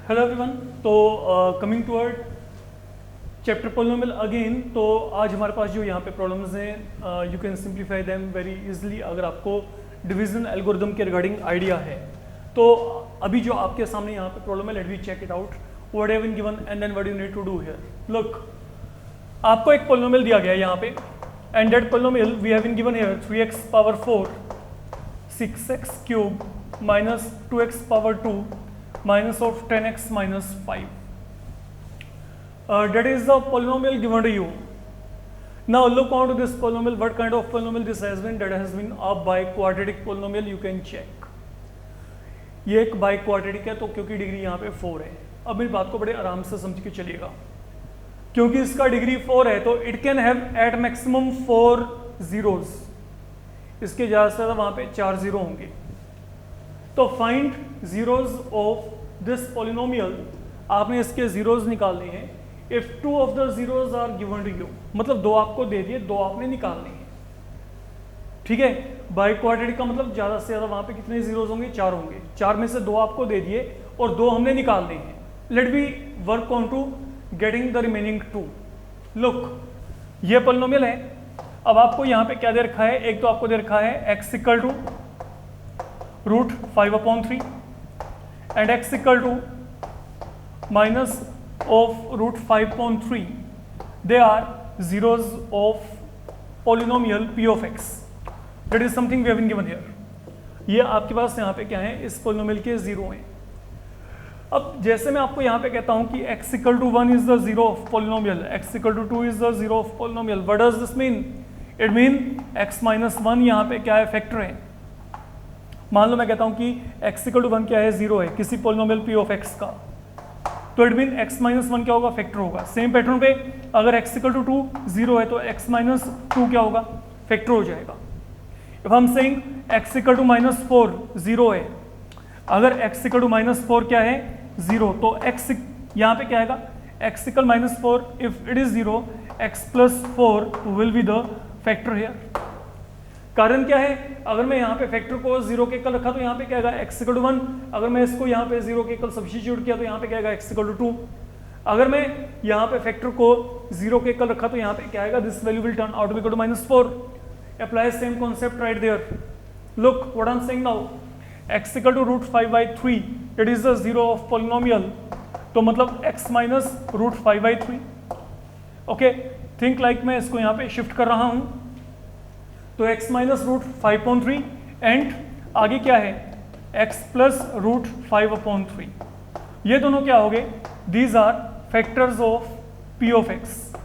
Hello everyone. तो coming toward chapter polynomial again. तो आज हमारे पास जो यहाँ पे प्रॉब्लम्स हैं you can simplify them very easily अगर आपको डिवीजन एल्गोरिदम के रिगार्डिंग आइडिया है। तो अभी जो आपके सामने यहाँ पे प्रॉब्लम है, let we check it out what have been given and then what you need to do here. Look, आपको एक पोलिनोमियल दिया गया है यहाँ पे and that polynomial we have been given here 3x power 4 6x cube minus 2x power 2 minus of 10x minus 5. That is the polynomial given to you. Now look on to this polynomial. What kind of polynomial this has been? That has been a biquadratic polynomial. You can check. ये एक biquadratic है तो क्योंकि degree यहाँ पे 4 है। अब मेरी बात को बड़े आराम से समझ के चलिएगा। क्योंकि इसका डिग्री 4 है तो it can have at maximum 4 zeros. इसके ज़्यादा से ज़्यादा वहाँ पे 4 जीरो होंगे। तो find zeros of this polynomial, आपने इसके जीरोज निकालने हैं। If two of the zeros are given to you, मतलब दो आपको दे दिए, दो आपने निकालने हैं। ठीक है, बाइक्वाड्रेटिक का मतलब ज्यादा से ज्यादा वहां पे कितने जीरोज होंगे? 4 होंगे। 4 में से दो आपको दे दिए और दो हमने निकालने हैं। Let be work on to getting the remaining 2। Look, ये पॉलिनोमियल है। अब आपको यहाँ पे क्या दे रखा है? एक तो आपको दे रखा है x equal to root 5/3 and x equal to minus of root 5/3. They are zeros of polynomial p of x. That is something we have been given here. ये आपके पास यहाँ पे क्या है? इस पोलिनोमियल के जीरो हैं। अब जैसे मैं आपको यहाँ पे कहता हूँ कि x equal to 1 is the zero of polynomial, x equal to 2 is the zero of polynomial. What does this mean? It mean x minus 1 यहाँ पे क्या है? फैक्टर है। मान लो मैं कहता हूं कि x इक्वल टू 1 क्या है? 0 है किसी पोलिनोमियल p ऑफ x का, तो इट मीन x माइनस 1 क्या होगा? फैक्टर होगा। सेम पैटर्न पे अगर x इक्वल टू 2 0 है तो x माइनस 2 क्या होगा? फैक्टर हो जाएगा। If I am saying x equal to minus 4 0 है, अगर x इक्वल टू माइनस 4 क्या है? 0, तो x यहाँ पे क्या आएगा? x equal minus 4 if it is 0 x plus 4 will be the factor here. कारण क्या है? अगर मैं यहाँ पे फैक्टर को 0 के इक्वल रखा तो यहाँ पे क्या आएगा? x equal to 1। अगर मैं इसको यहाँ पे 0 के इक्वल सब्स्टिट्यूट किया तो यहाँ पे क्या आएगा? x equal to 2। अगर मैं यहाँ पे फैक्टर को 0 के इक्वल रखा तो यहाँ पे क्या आएगा? This value will turn out to be equal to -4। Apply same concept right there. Look what I am saying now, x equal to root 5/3 it is the zero of polynomial, तो मतलब x minus root 5/3। Okay, think like मैं इसको यहाँ पे shift कर रहा हूँ तो x माइनस रूट 5/3 एंड आगे क्या है? x plus root 5/3। ये दोनों क्या हो गए? These are factors of p of x।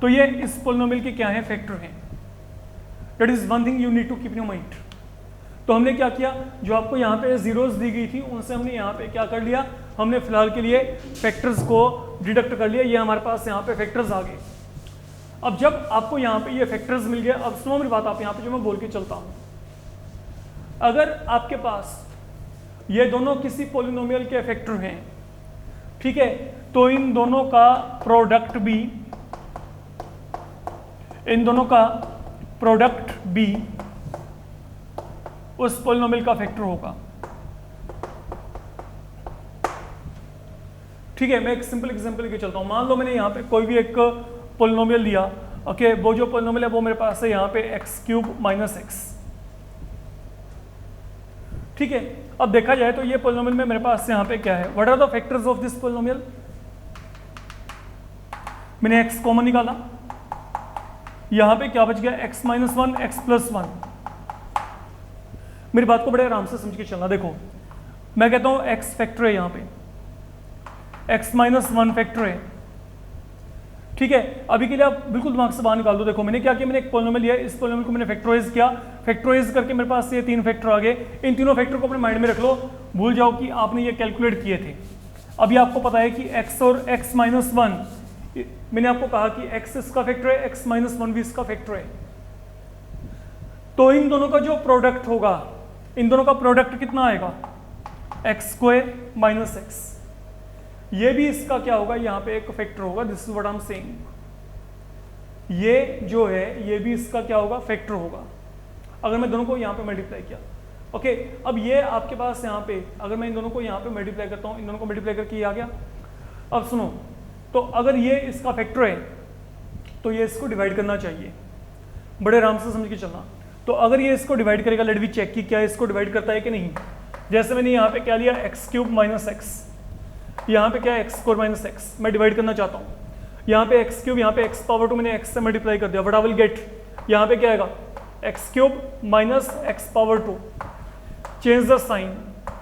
तो ये इस पोलिनोमियल के क्या हैं? फैक्टर हैं। That is one thing you need to keep in your mind. तो हमने क्या किया? जो आपको यहाँ पे जीरोस दी गई थी उनसे हमने यहाँ पे क्या कर लिया? हमने फिलहाल के लिए फैक्टर्स को डिडक्ट कर लिया। ये हमारे पास यहाँ पे फैक्टर्स आ गए। अब जब आपको यहाँ पे ये फैक्टर्स मिल गए, अब सुनो मेरी बात, आप यहाँ पे जो मैं बोल के चलता हूँ, अगर आपके पास ये दोनों किसी पोलिनोमियल के फैक्टर हैं, ठीक है, तो इन दोनों का प्रोडक्ट भी उस पोलिनोमियल का फैक्टर होगा। ठीक है, मैं एक सिंपल एग्जांपल लेके चलता हूँ। मान लो मैंने यहाँ पे कोई भी एक पोलिनोमियल लिया। ओके, वो जो पोलिनोमियल है वो मेरे पास है यहाँ पे x क्यूब माइनस x। ठीक है, अब देखा जाए तो ये पोलिनोमियल में मेरे पास यहाँ पे क्या है? What are the factors of this polynomial? मैंने x कॉमन निकाला, यहाँ पे क्या बच गया? x minus 1 x plus 1। मेरी बात को बड़े आराम से समझ के चलना। देखो, मैं कहता हूँ x फैक्टर है, यहाँ पे x माइनस 1 फैक्टर है। ठीक है, अभी के लिए आप बिल्कुल दिमाग से बाहर निकाल दो। देखो मैंने क्या किया? मैंने एक पोलिनोमियल लिया, इस पोलिनोमियल को मैंने फैक्टराइज किया। फैक्टराइज करके मेरे पास ये 3 फैक्टर आ गए। इन तीनों फैक्टर को अपने माइंड में रख लो, भूल जाओ कि आपने ये कैलकुलेट किए थे। अभी आपको पता है कि x और x माइनस 1, मैंने आपको कहा कि x इसका फैक्टर है, x माइनस 1 भी इसका फैक्टर है। तो इन दोनों का जो प्रोडक्ट होगा, इन दोनों का प्रोडक्ट कितना आएगा? x square minus x। ये भी इसका क्या होगा? यहाँ पे एक फैक्टर होगा। This is what I am saying. ये जो है ये भी इसका क्या होगा? फैक्टर होगा। अगर मैं दोनों को यहाँ पे मल्टीप्लाई किया ओके अब ये आपके पास यहाँ पे अगर मैं इन दोनों को यहाँ पे मल्टीप्लाई करता हूँ, इन दोनों को मल्टीप्लाई करके ये आ गया। अब सुनो, तो अगर ये इसका फैक्टर है तो ये इसको डिवाइड करना चाहिए, बड़े आराम से समझ के चलना। तो अगर ये इसको डिवाइड करेगा, लेट बी चेक कि क्या इसको डिवाइड करता है कि नहीं। जैसे मैंने यहाँ पे क्या लिया, एक्स क्यूब माइनस एक्स, यहाँ पे क्या है एक्स स्क्वायर माइनस एक्स, मैं डिवाइड करना चाहता हूँ। यहाँ पे एक्स क्यूब, यहाँ पे एक्स पावर 2 मैंने एक्स से मल्टीप्लाई कर दिया, व्हाट आई विल गेट, यहाँ पे क्या आएगा x cube minus x power 2, change the sign,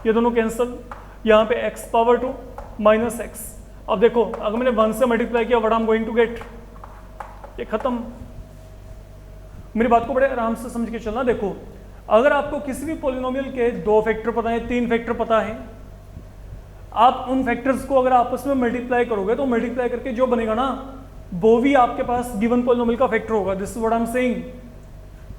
ये दोनों कैंसिल, यहाँ पे एक्स पावर 2 माइनस एक्स। अब देखो अगर मैंने 1 से मल्टीप्लाई किया, what I am going to get, ये खत्म। मेरी बात को बड़े आराम से समझ के चलना। देखो अगर आपको किसी भी पॉलिनोमियल के 2 फैक्टर पता है, 3 फैक्टर पता है, आप उन फैक्टर्स को अगर आपस में मल्टीप्लाई करोगे तो मल्टीप्लाई करके जो बनेगा ना वो भी आपके पास गिवन पॉलिनोमियल का फैक्टर होगा। This is what I am saying,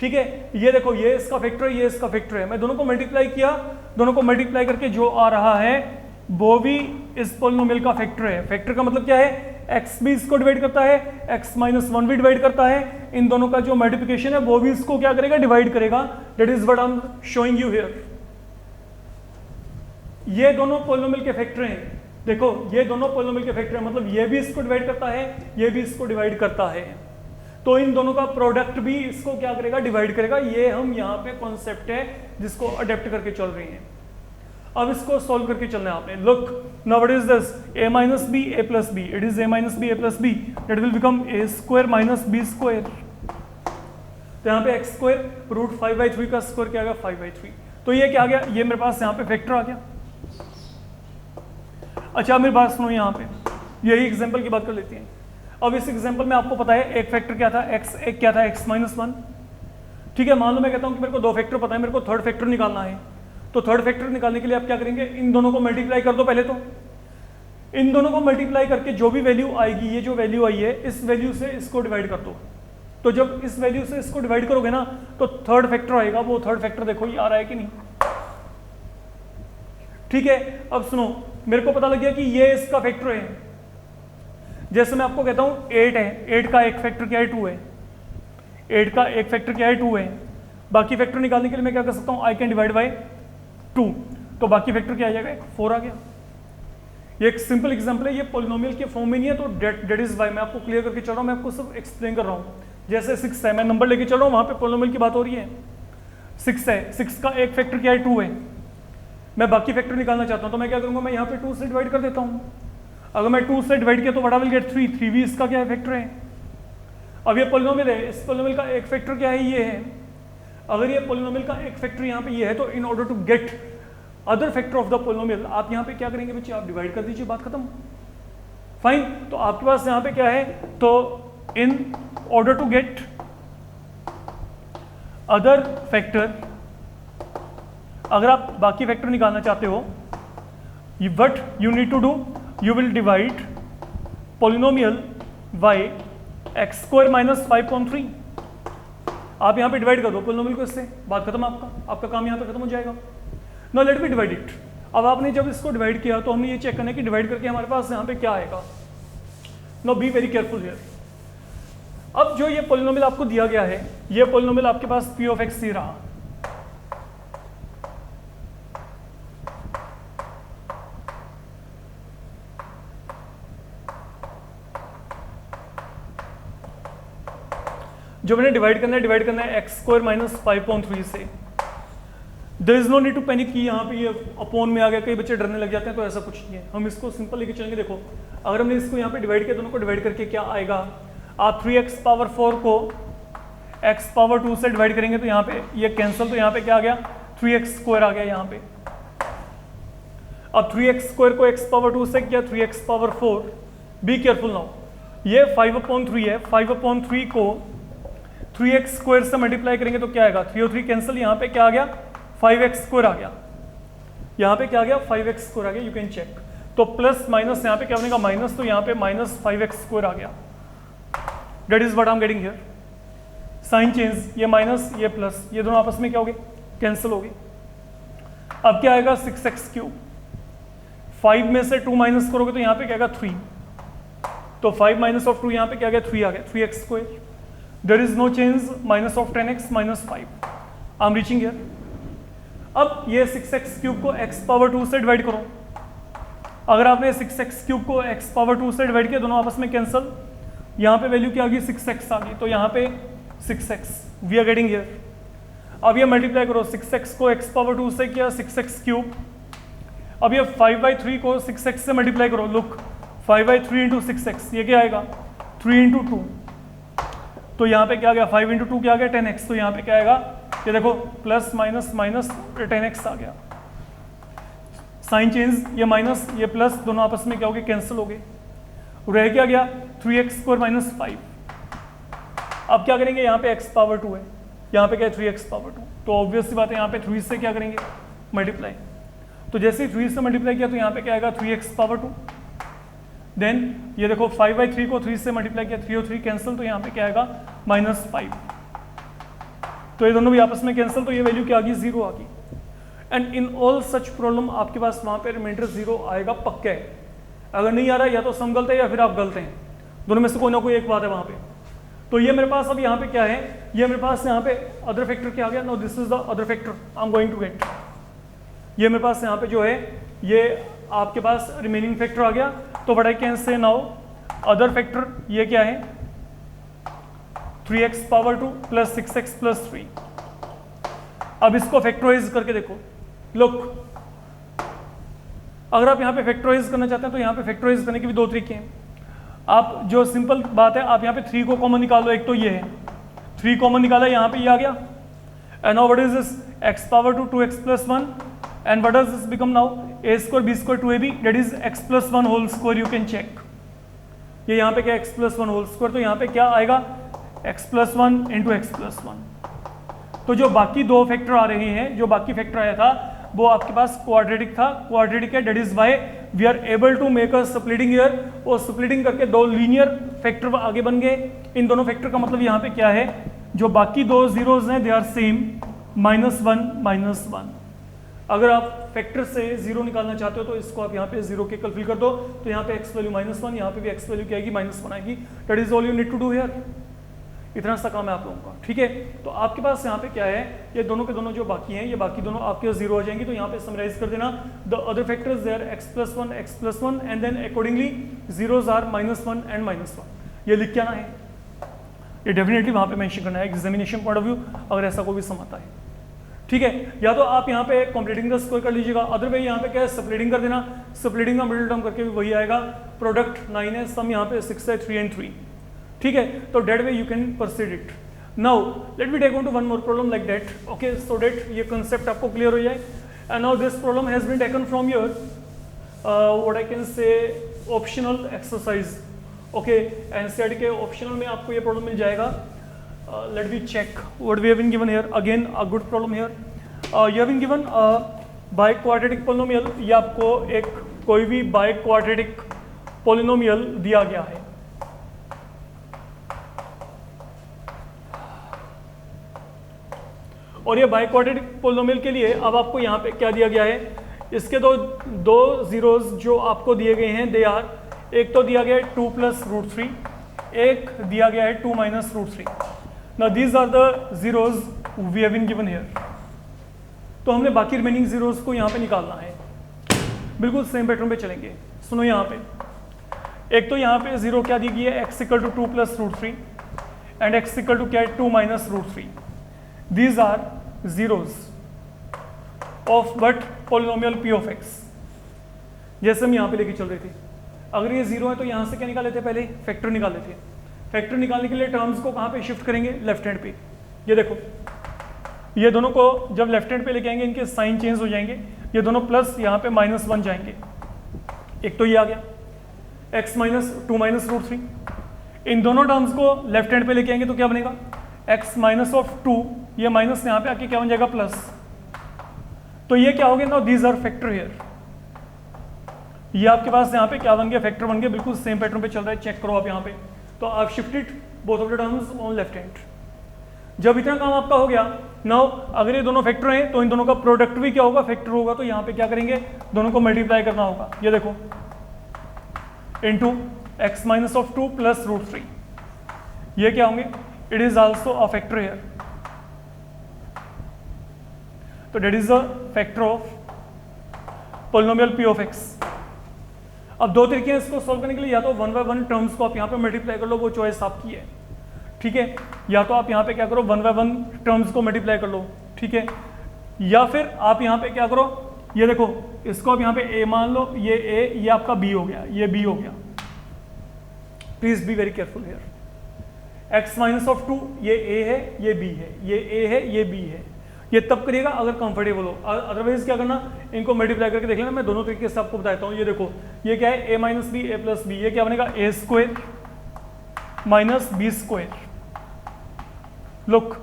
ठीक है। ये देखो ये इसका फैक्टर है, ये इसका फैक्टर है, मैं दोनों को मल्टीप्लाई किया, दोनों को मल्टीप्लाई करके जो आ रहा है वो भी इस पॉलिनोमियल का फैक्टर है। फैक्टर का मतलब क्या है, x भी इसको डिवाइड करता है, x माइनस 1 भी डिवाइड करता है, इन दोनों का जो मल्टीप्लिकेशन है वो भी इसको क्या करेगा, डिवाइड करेगा। That is what I am showing you here. ये दोनों पॉलिनोमियल के फैक्टर हैं, देखो ये दोनों पॉलिनोमियल के फैक्टर हैं, मतलब ये भी इसको डिवाइड करता है, ये भी इसको डिवाइड करता है, तो इन दोनों का प्रोडक्ट भी इसको क्या करेगा, डिवाइड करेगा। ये हम यहाँ पे कॉन्सेप्ट है जिसको अडेप्ट करके चल रही हैं। अब इसको सॉल्व करके चलना है आपने। Look now what is this, a minus B A plus b, it is a minus B A plus b, that will become a square minus B square. तो यहाँ पे x स्क्वायर रूट 5/3 का square क्या आ गया 5/3। तो ये क्या आ गया, ये मेरे पास यहाँ पे फैक्टर आ गया। अच्छा मेरी बात सुनो, यहाँ पे यही एग्जाम्पल की बात कर लेते हैं। अब इस एग्जाम्पल में आपको पता है एक फैक्टर क्या था x, एक क्या था x माइनस 1, ठीक है। मान लो मैं कहता हूँ कि मेरे को 2 फैक्टर पता है, मेरे को थर्ड फैक्टर निकालना है, तो थर्ड फैक्टर निकालने के लिए आप क्या करेंगे, इन दोनों को मल्टीप्लाई कर दो पहले। तो इन दोनों को मल्टीप्लाई करके जो भी वैल्यू आएगी, ये जो वैल्यू आई है इस वैल्यू से इसको डिवाइड कर दो। तो जब इस वैल्यू से इसको डिवाइड करोगे ना तो थर्ड फैक्टर आएगा, वो थर्ड फैक्टर देखो ये आ रहा है कि नहीं, ठीक है। अब सुनो, मेरे को पता लग गया कि ये इसका फैक्टर है। जैसे मैं आपको कहता हूं 8 है, 8 का एक फैक्टर क्या है 2 है, 8 का एक फैक्टर क्या है 2 है। बाकी फैक्टर निकालने के लिए मैं क्या कर सकता हूं, आई कैन डिवाइड बाय 2, तो बाकी फैक्टर क्या आ जाएगा 4 आ गया। ये एक सिंपल एग्जांपल है, ये पॉलिनोमियल के फॉर्म में नहीं है, तो डेट इज वाई मैं आपको क्लियर करके चल रहा हूं, मैं आपको सब एक्सप्लेन कर रहा हूं। जैसे 6 है, मैं नंबर लेके चल रहा हूं, वहां पे पॉलिनोमियल की बात हो रही है। 6 है, 6 का एक फैक्टर क्या है 2 है, मैं बाकी फैक्टर निकालना चाहता हूं, तो मैं क्या करूंगा, मैं यहाँ पे 2 से डिवाइड कर देता हूँ। अगर मैं 2 से डिवाइड किया तो व्हाट आई विल गेट 3, 3 भी इसका क्या है फैक्टर है। अब ये पॉलिनोमियल है, इस पॉलिनोमियल का एक फैक्टर क्या है, ये है। अगर ये पॉलिनोमियल का एक फैक्टर यहाँ पे ये है, तो in order to get other factor of the polynomial आप यहाँ पे क्या करेंगे बच्चे, आप डिवाइड कर दीजिए, बात खत्म, फाइन। तो आपके पास यहाँ पे क्या है, तो in order to get other factor, अगर आप बाकी फैक्टर निकालना चाहते हो, what you need to do, you will divide polynomial by x square minus 5/3। आप यहाँ पे डिवाइड कर दो पॉलिनोमियल को इससे, बात खत्म, आपका काम यहाँ पे खत्म हो जाएगा। Now let me divide it. अब आपने जब इसको डिवाइड किया तो हमने ये चेक करना है कि डिवाइड करके हमारे पास यहाँ पे क्या आएगा। Now be very careful here. अब जो ये पॉलिनोमियल आपको दिया गया है, ये पॉलिनोमियल आपके पास p ऑफ x ही रहा। जो मैंने डिवाइड करना है एक्स स्क्वायर माइनस 5/3 से। There is no need to panic कि यहाँ पे ये अपॉन में आ गया, कई बच्चे डरने लग जाते हैं, तो ऐसा कुछ नहीं है, हम इसको सिंपल लेके चलेंगे। देखो अगर हमने इसको यहाँ पे डिवाइड किया, दोनों को डिवाइड करके क्या आएगा, आप 3x पावर 4 को x पावर 2 से डिवाइड करेंगे तो यहाँ पे ये कैंसिल, तो यहाँ पे क्या आ गया 3x स्क्वायर आ गया यहाँ पे। अब 3x स्क्वायर को x पावर 2 से किया 3x power 4, be careful now, ये 5/3 है, 5/3 को 3x स्क्वायर से मल्टीप्लाई करेंगे तो क्या आएगा, 3 और 3 कैंसिल, यहाँ पे क्या आ गया 5x स्क्वायर आ गया, यहाँ पे क्या आ गया 5x स्क्वायर आ गया, यू कैन चेक। तो प्लस माइनस यहाँ पे क्या बनेगा माइनस, तो यहाँ पे माइनस 5x स्क्वायर आ गया। That is what I am getting here. Sign change, ये माइनस ये प्लस, ये दोनों आपस में क्या हो गए कैंसिल हो गए। अब क्या आएगा 6x क्यूब, 5 में से 2 माइनस करोगे तो यहाँ पे क्या आएगा 3, तो 5 माइनस ऑफ 2 यहाँ पे क्या आ गया 3 आ गया, 3x square. There is no change, minus of 10x minus 5, I am reaching here. अब ये 6x क्यूब को x पावर 2 से डिवाइड करो। अगर आपने 6x क्यूब को x पावर 2 से डिवाइड किया, दोनों आपस में कैंसिल, यहाँ पे वैल्यू क्या आ गई 6x आ गई, तो यहाँ पे 6x we are getting here. अब ये मल्टीप्लाई करो, 6x को x पावर 2 से किया 6x क्यूब। अब ये 5/3 को 6x से मल्टीप्लाई करो, लुक 5/3 इंटू 6x, ये क्या आएगा 3 इंटू 2, तो यहाँ पे क्या आ गया 5 इंटू 2 क्या आ गया 10x, तो यहाँ पे क्या आएगा ये देखो प्लस माइनस माइनस 10x आ गया, साइन चेंज, ये माइनस ये प्लस दोनों आपस में क्या हो गए कैंसिल हो गए, रह क्या गया 3x स्क्वायर माइनस 5। अब क्या करेंगे, यहाँ पे x पावर 2 है, यहाँ पे क्या है 3x पावर 2, तो ऑब्वियस सी बात है यहाँ पे 3 से क्या करेंगे मल्टीप्लाई, तो जैसे ही 3 से मल्टीप्लाई किया तो यहाँ पे क्या आएगा 3x पावर 2। देन ये देखो 5/3 को 3 से मल्टीप्लाई किया, 3 और 3 कैंसिल, तो यहाँ पे क्या आएगा -5, तो ये दोनों भी आपस में कैंसिल, तो ये वैल्यू क्या आ गई 0 आ गई। And in all such problem आपके पास वहाँ पे रिमाइंडर 0 आएगा पक्का है, अगर नहीं आ रहा या तो सम गलत है या फिर आप गलत हैं, दोनों में से कोई ना कोई एक बात है वहाँ पे। तो ये मेरे पास अब यहाँ पे क्या है, ये मेरे पास यहाँ पे अदर फैक्टर क्या आ गया, no this is the other factor I am going to get, ये मेरे पास यहाँ पे जो है ये आपके पास रिमेनिंग फैक्टर आ गया, तो व्हाट आई कैन से नाउ अदर फैक्टर ये क्या है 3x power 2 plus 6x plus 3। अब इसको फैक्टराइज करके देखो, लुक अगर आप यहाँ पे फैक्टराइज करना चाहते हैं तो यहाँ पे फैक्टराइज करने के भी दो तरीके हैं। आप जो सिंपल बात है, आप यहाँ पे 3 को कॉमन निकालो, एक तो ये है 3 कॉमन निकाला, यहाँ पे ये आ गया, and now what is this x power 2 2x plus 1, and what does this become now a square b square 2ab that is x plus 1 whole square, you can check, ये यहाँ पे क्या x प्लस 1 होल स्क्वायर, तो यहाँ पे क्या आएगा x plus 1 into x plus 1। तो जो बाकी दो फैक्टर आ रहे हैं, जो बाकी फैक्टर आया था वो आपके पास क्वाड्रेटिक था, क्वाड्रेटिक है, that is why we are able to make a splitting here, और स्प्लिटिंग करके दो लीनियर फैक्टर आगे बन गए। इन दोनों फैक्टर का मतलब यहाँ पे क्या है, जो बाकी दो जीरोज हैं दे आर सेम -1 -1। अगर आप फैक्टर से 0 निकालना चाहते हो तो इसको आप यहाँ पे 0 के कल फिल कर दो, तो यहाँ पे x वैल्यू -1, यहाँ पे भी x वैल्यू क्या आएगी -1 आएगी, that is all you need to do here. इतना सा काम है आप लोगों का, ठीक है। तो आपके पास यहाँ पे क्या है, ये दोनों के दोनों जो बाकी हैं, ये बाकी दोनों आपके 0 हो जाएंगे, तो यहाँ पे समराइज कर देना the other factors there x plus 1 and then accordingly zeros are -1 and -1, ये लिख के आना है, ये डेफिनेटली वहाँ पे मेंशन करना है एग्जामिनेशन पॉइंट ऑफ व्यू, अगर ऐसा कोई भी सम आता है, ठीक है। या तो आप यहाँ पे कंप्लीटिंग द स्क्वायर कर लीजिएगा, अदरवाइज यहाँ पे क्या है स्प्लिटिंग कर देना, स्प्लिटिंग का मिडिल टर्म करके भी वही आएगा, प्रोडक्ट 9 है, सम यहाँ पे 6 है, 3 and 3, ठीक है। तो that way you can proceed it. Now let me take on to one more problem like that, okay, so that ये कंसेप्ट आपको क्लियर हो जाए। And now this problem has been taken from your what I can say optional exercise, okay, NCERT के optional में आपको ये problem मिल जाएगा। Let me check what we have been given here, again a good problem here, you have been given by quadratic polynomial, ये आपको एक कोई भी बाय क्वाड्रेटिक पोलिनोमियल दिया गया है, और ये बाय क्वाड्रेटिक पोलिनोमियल के लिए अब आपको यहाँ पे क्या दिया गया है, इसके दो जीरोज जो आपको दिए गए हैं दे आर, एक तो दिया गया है 2 प्लस रूट 3, एक दिया गया है 2 minus root 3। Now these are the zeros we have been given here. तो हमने बाकी रिमेनिंग जीरोज को यहाँ पे निकालना है, बिल्कुल सेम पैटर्न पे चलेंगे। सुनो यहाँ पे, एक तो यहाँ पे जीरो क्या दी गई है, x equal to 2 plus root 3 and x equal to क्या है 2 minus root 3। These are zeros of what polynomial p of x, जैसे हम यहाँ पे लेके चल रहे थे। अगर ये जीरो है तो यहाँ से क्या निकाल लेते हैं, पहले फैक्टर निकाल लेते हैं। फैक्टर निकालने के लिए टर्म्स को कहाँ पे शिफ्ट करेंगे, लेफ्ट हैंड पे। ये देखो, ये दोनों को जब लेफ्ट हैंड पे लेके आएंगे इनके साइन चेंज हो जाएंगे, ये दोनों प्लस यहाँ पे -1 जाएंगे। एक तो ये आ गया x माइनस 2 माइनस रूट 3, इन दोनों टर्म्स को लेफ्ट हैंड पे लेके आएंगे तो क्या बनेगा, x माइनस ऑफ 2, ये माइनस यहाँ पे आके क्या बन जाएगा प्लस, तो ये क्या हो गया, now these are factor here, ये आपके पास यहाँ पे क्या बन गया, फैक्टर बन गया, बिल्कुल सेम पैटर्न पे चल रहा है, चेक करो आप यहाँ पे। तो आप shifted both of the terms on left hand. जब इतना काम आपका हो गया, नाउ अगर ये दोनों फैक्टर हैं तो इन दोनों का प्रोडक्ट भी क्या होगा, फैक्टर होगा, तो यहाँ पे क्या करेंगे, दोनों को मल्टीप्लाई करना होगा। ये देखो, into x minus of 2 plus root 3, ये क्या होंगे, it is also a factor here. तो that is the factor of polynomial P of X. अब दो तरीके हैं इसको सॉल्व करने के लिए, या तो 1 बाय 1 टर्म्स को आप यहाँ पे मल्टीप्लाई कर लो, वो चॉइस आपकी है, ठीक है, या तो आप यहाँ पे क्या करो 1 बाय 1 टर्म्स को मल्टीप्लाई कर लो, ठीक है, या फिर आप यहाँ पे क्या करो, ये देखो इसको आप यहाँ पे a मान लो, ये a, ये आपका b हो गया, ये b हो गया। Please be very careful here. x minus of 2 ये a है, ये b है, ये a है, ये b है। ये तब करिएगा अगर कंफर्टेबल हो, अदरवाइज क्या करना, इनको मल्टीप्लाई करके देख लेना। मैं दोनों तरीके से आपको बताता हूँ। ये देखो ये क्या है, a minus B A plus b, ये क्या बनेगा a square minus B square. Look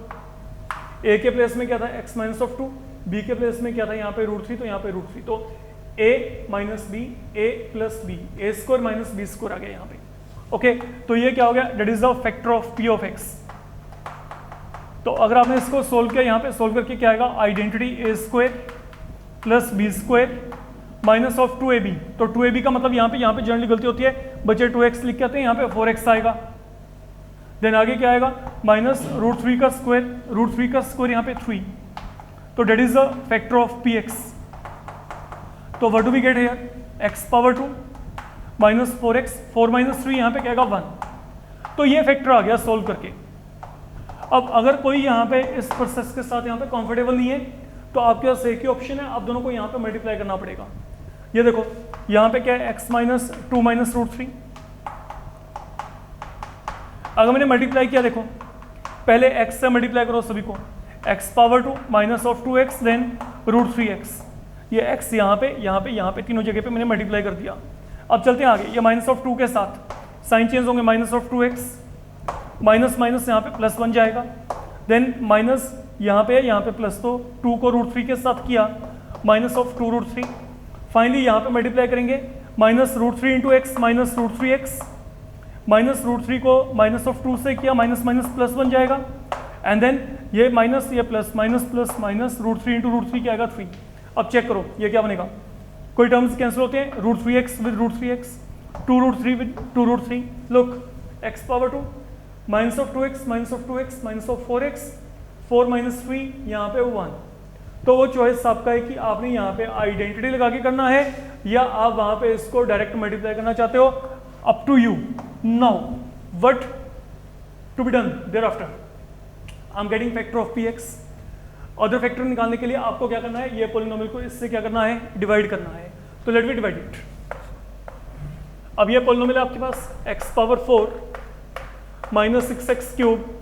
a के प्लेस में क्या था x माइनस ऑफ 2, b के प्लेस में क्या था यहाँ पे √3, तो यहाँ पे √3, तो a minus B A plus B, A square minus B square आ गया यहाँ पे। ओके, तो ये क्या हो गया, that is the factor of p of x। तो अगर आपने इसको सोल्व किया, यहाँ पे सोल्व करके क्या आएगा, identity a square plus b square minus of 2ab। तो 2ab का मतलब यहाँ पे जनरली गलती होती है, बच्चे 2x लिख के आते हैं, यहाँ पे 4x आएगा। देन आगे क्या आएगा, माइनस √3 का स्क्वायर, √3 का स्क्वायर यहाँ पे 3, तो that is the factor of px। तो what do we get here, x power 2 minus 4x, 4 minus 3 यहाँ पे क्या आएगा 1। तो ये फैक्टर आ गया सोल्व करके। अब अगर कोई यहाँ पे इस प्रोसेस के साथ यहाँ पे कंफर्टेबल नहीं है, तो आपके पास एक ही ऑप्शन है, आप दोनों को यहाँ पे मल्टीप्लाई करना पड़ेगा। ये देखो यहाँ पे क्या है, x माइनस 2 माइनस √3। अगर मैंने मल्टीप्लाई किया, देखो पहले x से मल्टीप्लाई करो सभी को, x power 2 minus of 2x then √3x। ये x यहाँ पे तीनों जगह पे मैंने मल्टीप्लाई कर दिया। अब चलते हैं आगे, ये माइनस ऑफ 2 के साथ साइन चेंज होंगे, minus of 2x, minus minus यहाँ पे प्लस बन जाएगा, देन माइनस यहाँ पे प्लस, तो 2 को √3 के साथ किया, माइनस ऑफ 2 √3। फाइनली यहाँ पे मल्टीप्लाई करेंगे, minus √3 into x minus √3x, minus √3 को माइनस ऑफ 2 से किया, माइनस माइनस प्लस बन जाएगा, एंड देन ये माइनस, ये plus, minus plus minus, √3 into √3 क्या आएगा 3। अब चेक करो ये क्या बनेगा, कोई टर्म्स कैंसिल होते हैं, √3x with √3x, 2 √3 with 2 √3। Look x power 2 minus of 2x minus of 2x minus of 4x, 4 minus 3 यहाँ पे 1। तो वो चॉइस आपका है कि आपने यहाँ पे आइडेंटिटी लगा के करना है, या आप वहाँ पे इसको डायरेक्ट मल्टीप्लाई करना चाहते हो, up to you. Now what to be done there after, I am getting factor of px। Other factor निकालने के लिए आपको क्या करना है, ये पोलिनोमियल को इससे क्या करना है, डिवाइड करना है। तो लेट मी डिवाइड इट। अब ये पोलिनोमियल है आपके पास, x power 4 minus 6x cube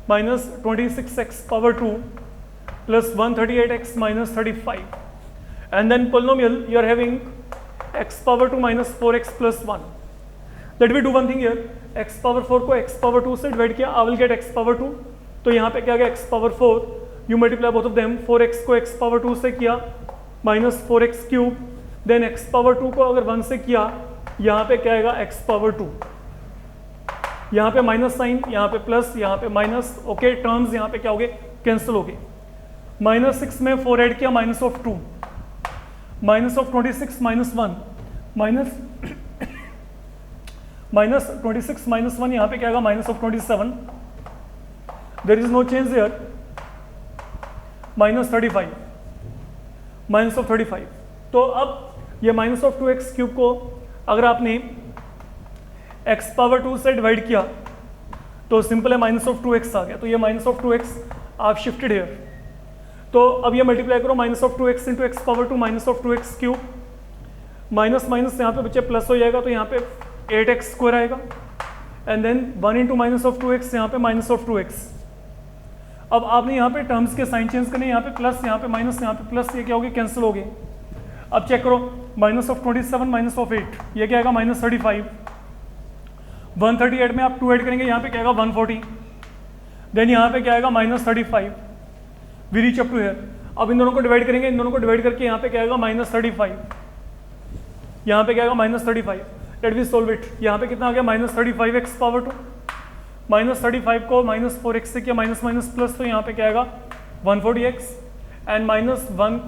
minus 26x power 2 plus 138x minus 35, and then polynomial you are having x power 2 minus 4x plus 1। Let we do one thing here, x power 4 को x power 2 से divide किया, I will get x power 2। तो यहाँ पे क्या गया, x power 4, you multiply both of them, 4x को x power 2 से किया minus 4x cube, then x power 2 को अगर 1 से किया, यहाँ पे क्या आएगा x पावर 2, यहाँ पे माइनस साइन, यहाँ पे प्लस, यहाँ पे माइनस। ओके, टर्म्स यहाँ पे क्या हो गए, कैंसिल हो गए। माइनस 6 में 4 ऐड किया, minus of 2, minus of 26 minus 1, minus minus 26 minus 1, यहाँ पे क्या आएगा minus of 27, there is no change here, minus 35, minus of 35। तो अब ये माइनस ऑफ 2x क्यूब को अगर आपने x पावर 2 से डिवाइड किया, तो सिंपल है माइनस ऑफ 2x आ गया। तो ये माइनस ऑफ 2x आप शिफ्टेड हियर, तो अब ये मल्टीप्लाई करो, minus of 2x into x power 2 minus of 2x cube, minus minus यहाँ पे बच्चे प्लस हो जाएगा, तो यहाँ पे 8x स्क्वायर आएगा, and then 1 into minus of 2x, यहाँ पे माइनस ऑफ 2x। अब आपने यहाँ पे टर्म्स के साइन चेंज करने, यहाँ पे प्लस, यहाँ पे माइनस, यहाँ पे प्लस, ये क्या हो गया, कैंसिल हो गए। अब चेक करो, माइनस ऑफ 27 माइनस ऑफ 8, ये क्या आएगा माइनस 35, 138 में आप 2 ऐड करेंगे, यहाँ पे क्या आएगा 140, देन यहाँ पे क्या आएगा minus 35, we reach up to here. अब इन दोनों को डिवाइड करेंगे, इन दोनों को डिवाइड करके यहाँ पे क्या आएगा माइनस 35, यहाँ पे क्या आएगा minus 35। Let we solve it. यहाँ पे कितना आ गया माइनस 35x पावर 2, माइनस 35 को माइनस 4x से किया, माइनस माइनस प्लस, तो यहाँ पे क्या आएगा 140x, एंड माइनस 1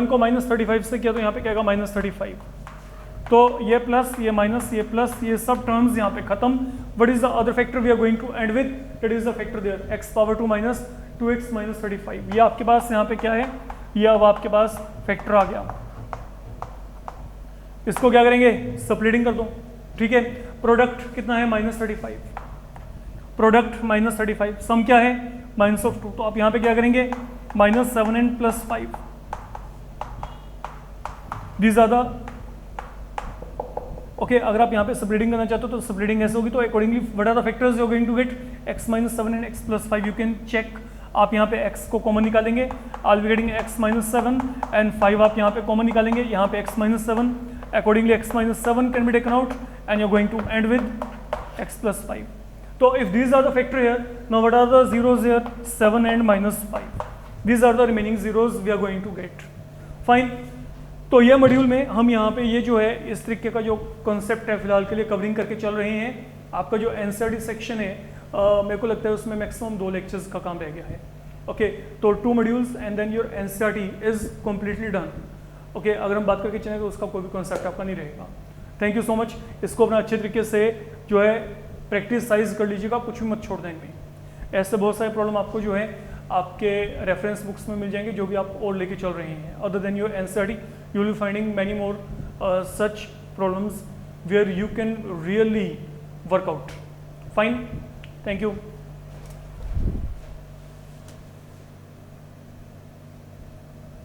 को माइनस 35 से किया, तो यहाँ पे क्या आएगा माइनस 35। तो ये प्लस, ये माइनस, ये प्लस, ये सब टर्म्स यहाँ पे खत्म। What is the other factor we are going to end with, it is the factor there, x power 2 minus 2x minus 35, ये आपके पास यहाँ पे क्या है, ये अब आपके पास फैक्टर आ गया। इसको क्या करेंगे, स्प्लिटिंग कर दो, ठीक है। प्रोडक्ट कितना है, -35, प्रोडक्ट -35, सम क्या है -2, तो आप यहाँ पे क्या करेंगे, -7 and +5, these are the okay. अगर आप यहाँ पे स्प्लिटिंग करना चाहते हो तो स्प्लिटिंग ऐसे होगी, तो accordingly what are the factors you are going to get, x -7 and x +5, you can check. आप यहाँ पे x को कॉमन निकालेंगे, I will be getting x -7 and 5, आप यहाँ पे कॉमन निकालेंगे, यहाँ पे x -7, accordingly x -7 can be taken out and you're going to end with x +5. So if these are the factor here, now what are the zeros here, 7 and -5, these are the remaining zeros we are going to get. Fine. तो ये module में हम यहाँ पे ये जो है इस तरीके का जो कॉन्सेप्ट है फिलहाल के लिए कवरिंग करके चल रहे हैं। आपका जो एनसीईआरटी सेक्शन है मेरे को लगता है उसमें मैक्सिमम 2 लेक्चर्स का काम रह गया है। ओके, तो 2 modules and then your NCERT is completely done. Okay, अगर हम बात करके चलें तो उसका कोई भी कॉन्सेप्ट आपका नहीं रहेगा। Thank you so much. इसको अपना अच्छे तरीके से जो है प्रैक्टिस साइज कर लीजिएगा, कुछ भी मत छोड़ दें इनमें। ऐसे बहुत सारे प्रॉब्लम आपको जो है आपके रेफरेंस बुक्स में मिल जाएंगे जो भी आप और लेके चल रहे हैं। Other than your NCERT you will be finding many more such problems where you can really work out. Fine, thank you.